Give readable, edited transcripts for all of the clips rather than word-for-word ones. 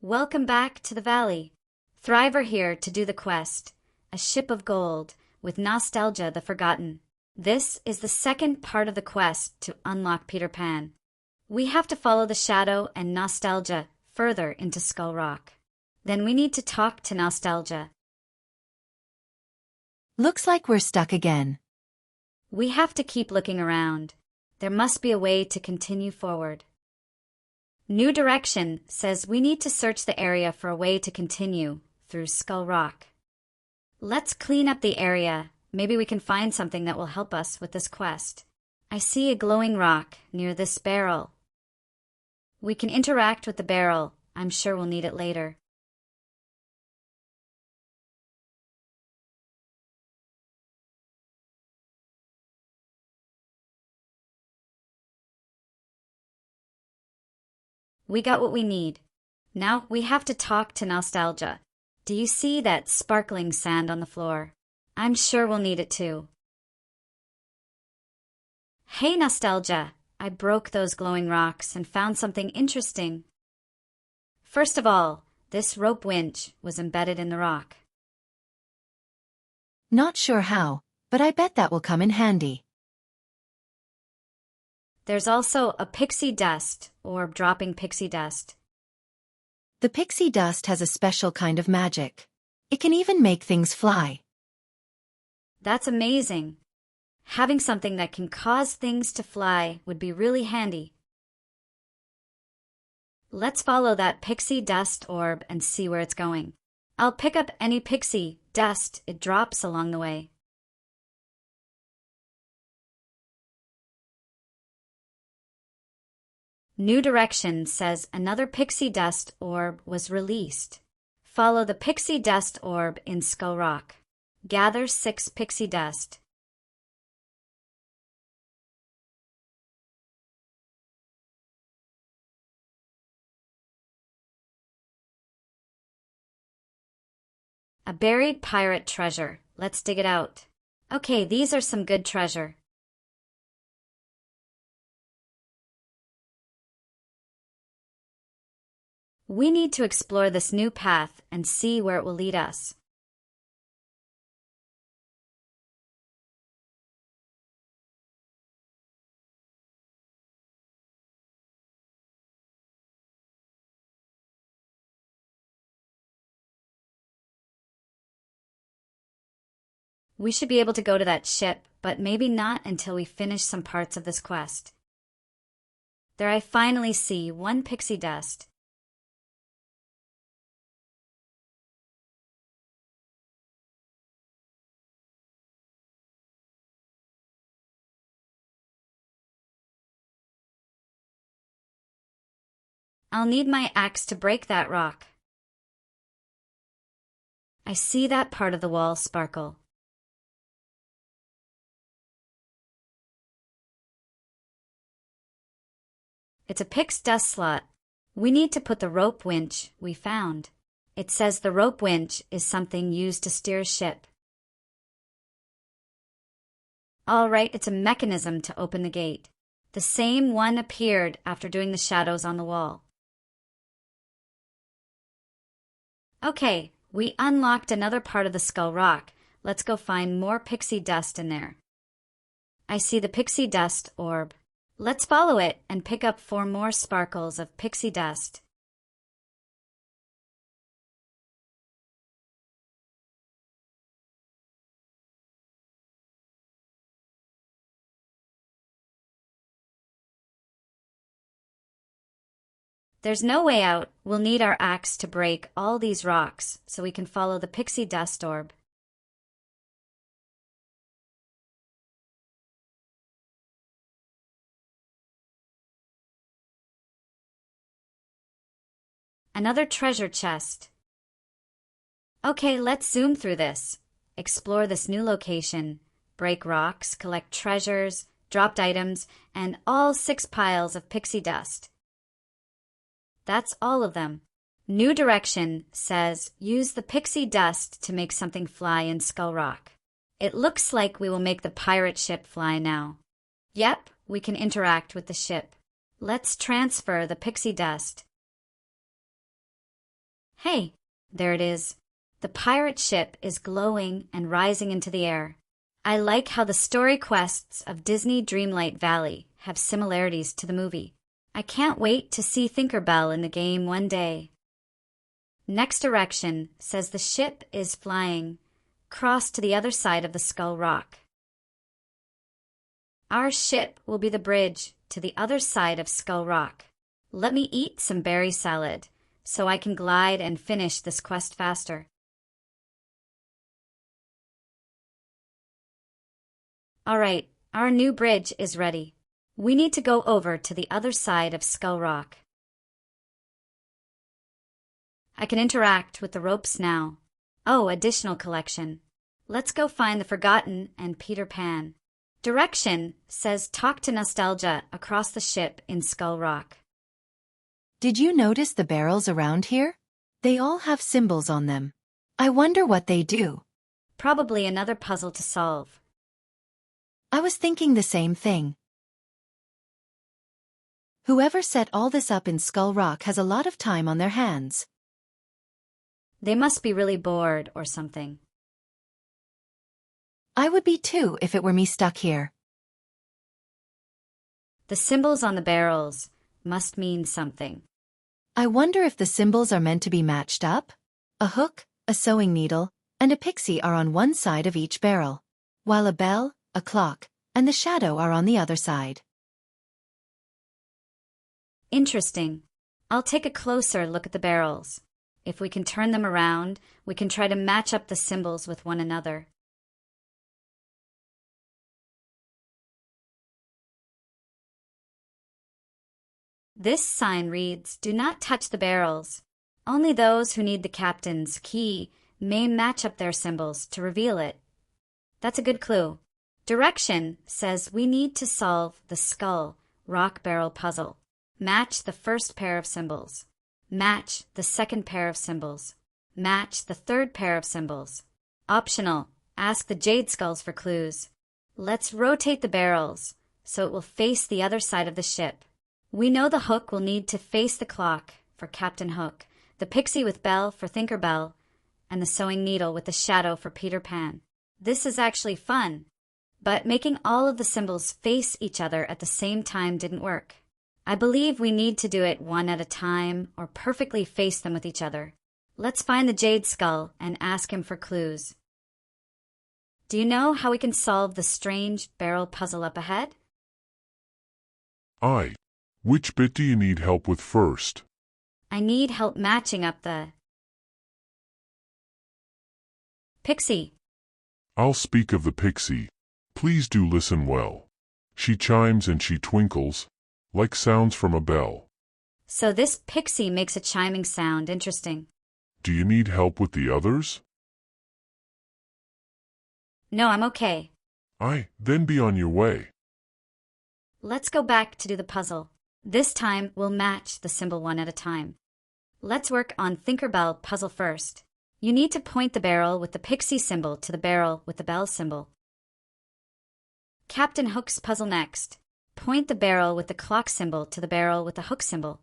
Welcome back to the valley. Thriver here to do the quest, a ship of gold, with Nostalgia the Forgotten. This is the second part of the quest to unlock Peter Pan. We have to follow the shadow and Nostalgia further into Skull Rock. Then we need to talk to Nostalgia. Looks like we're stuck again. We have to keep looking around. There must be a way to continue forward. New Direction says we need to search the area for a way to continue through Skull Rock. Let's clean up the area. Maybe we can find something that will help us with this quest. I see a glowing rock near this barrel. We can interact with the barrel. I'm sure we'll need it later. We got what we need. Now we have to talk to Nostalgia. Do you see that sparkling sand on the floor? I'm sure we'll need it too. Hey Nostalgia, I broke those glowing rocks and found something interesting. First of all, this rope winch was embedded in the rock. Not sure how, but I bet that will come in handy. There's also a pixie dust, or dropping pixie dust. The pixie dust has a special kind of magic. It can even make things fly. That's amazing. Having something that can cause things to fly would be really handy. Let's follow that pixie dust orb and see where it's going. I'll pick up any pixie dust it drops along the way. New Direction says another pixie dust orb was released. Follow the pixie dust orb in Skull Rock. Gather 6 pixie dust. A buried pirate treasure. Let's dig it out. Okay, these are some good treasure. We need to explore this new path and see where it will lead us. We should be able to go to that ship, but maybe not until we finish some parts of this quest. There I finally see 1 pixie dust. I'll need my axe to break that rock. I see that part of the wall sparkle. It's a pix dust slot. We need to put the rope winch we found. It says the rope winch is something used to steer a ship. All right, it's a mechanism to open the gate. The same one appeared after doing the shadows on the wall. Okay, we unlocked another part of the Skull Rock. Let's go find more pixie dust in there. I see the pixie dust orb. Let's follow it and pick up 4 more sparkles of pixie dust. There's no way out. We'll need our axe to break all these rocks so we can follow the pixie dust orb. Another treasure chest. Okay, let's zoom through this. Explore this new location. Break rocks, collect treasures, dropped items, and all 6 piles of pixie dust. That's all of them. New Direction says use the pixie dust to make something fly in Skull Rock. It looks like we will make the pirate ship fly now. Yep, we can interact with the ship. Let's transfer the pixie dust. Hey, there it is. The pirate ship is glowing and rising into the air. I like how the story quests of Disney Dreamlight Valley have similarities to the movie. I can't wait to see Tinkerbell in the game one day. Next direction says the ship is flying. Cross to the other side of the Skull Rock. Our ship will be the bridge to the other side of Skull Rock. Let me eat some berry salad so I can glide and finish this quest faster. Alright, our new bridge is ready. We need to go over to the other side of Skull Rock. I can interact with the ropes now. Oh, additional collection. Let's go find the Forgotten and Peter Pan. Direction says talk to Nostalgia across the ship in Skull Rock. Did you notice the barrels around here? They all have symbols on them. I wonder what they do. Probably another puzzle to solve. I was thinking the same thing. Whoever set all this up in Skull Rock has a lot of time on their hands. They must be really bored or something. I would be too if it were me stuck here. The symbols on the barrels must mean something. I wonder if the symbols are meant to be matched up? A hook, a sewing needle, and a pixie are on one side of each barrel, while a bell, a clock, and the shadow are on the other side. Interesting. I'll take a closer look at the barrels. If we can turn them around, we can try to match up the symbols with one another. This sign reads, "Do not touch the barrels. Only those who need the captain's key may match up their symbols to reveal it." That's a good clue. Direction says we need to solve the Skull Rock barrel puzzle. Match the first pair of symbols. Match the second pair of symbols. Match the third pair of symbols. Optional, ask the jade skulls for clues. Let's rotate the barrels so it will face the other side of the ship. We know the hook will need to face the clock for Captain Hook, the pixie with Belle for Tinkerbell, and the sewing needle with the shadow for Peter Pan. This is actually fun, but making all of the symbols face each other at the same time didn't work. I believe we need to do it one at a time or perfectly face them with each other. Let's find the jade skull and ask him for clues. Do you know how we can solve the strange barrel puzzle up ahead? Which bit do you need help with first? I need help matching up the pixie. I'll speak of the pixie. Please do listen well. She chimes and she twinkles, like sounds from a bell. So this pixie makes a chiming sound. Interesting. Do you need help with the others? No, I'm okay. Then be on your way. Let's go back to do the puzzle. This time, we'll match the symbol one at a time. Let's work on Tinkerbell puzzle first. You need to point the barrel with the pixie symbol to the barrel with the bell symbol. Captain Hook's puzzle next. Point the barrel with the clock symbol to the barrel with the hook symbol.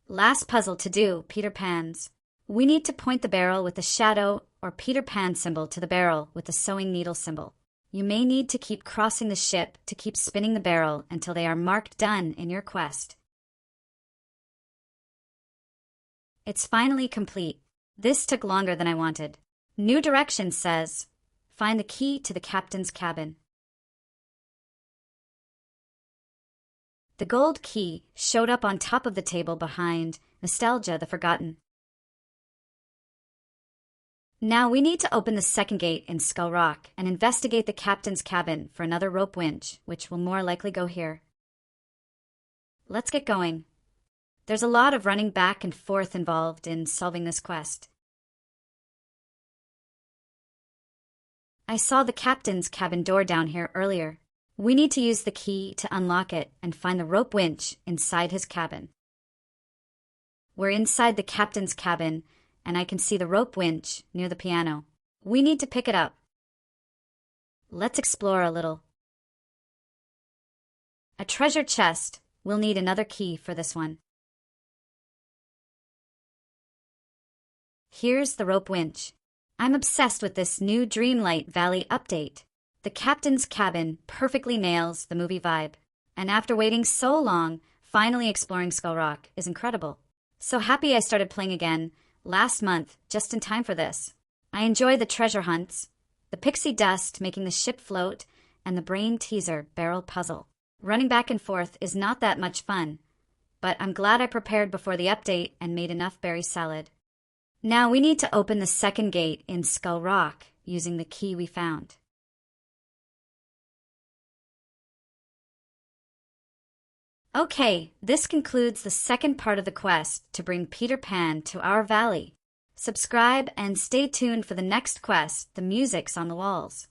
Last puzzle to do, Peter Pan's. We need to point the barrel with the shadow or Peter Pan symbol to the barrel with the sewing needle symbol. You may need to keep crossing the ship to keep spinning the barrel until they are marked done in your quest. It's finally complete. This took longer than I wanted. New direction says, find the key to the captain's cabin. The gold key showed up on top of the table behind Nostalgia the Forgotten. Now we need to open the second gate in Skull Rock and investigate the captain's cabin for another rope winch, which will more likely go here. Let's get going. There's a lot of running back and forth involved in solving this quest. I saw the captain's cabin door down here earlier. We need to use the key to unlock it and find the rope winch inside his cabin. We're inside the captain's cabin, and I can see the rope winch near the piano. We need to pick it up. Let's explore a little. A treasure chest. We'll need another key for this one. Here's the rope winch. I'm obsessed with this new Dreamlight Valley update. The captain's cabin perfectly nails the movie vibe. And after waiting so long, finally exploring Skull Rock is incredible. So happy I started playing again last month, just in time for this. I enjoy the treasure hunts, the pixie dust making the ship float, and the brain teaser barrel puzzle. Running back and forth is not that much fun, but I'm glad I prepared before the update and made enough berry salad. Now we need to open the second gate in Skull Rock using the key we found. Okay, this concludes the second part of the quest to bring Peter Pan to our valley. Subscribe and stay tuned for the next quest. The music's on the walls.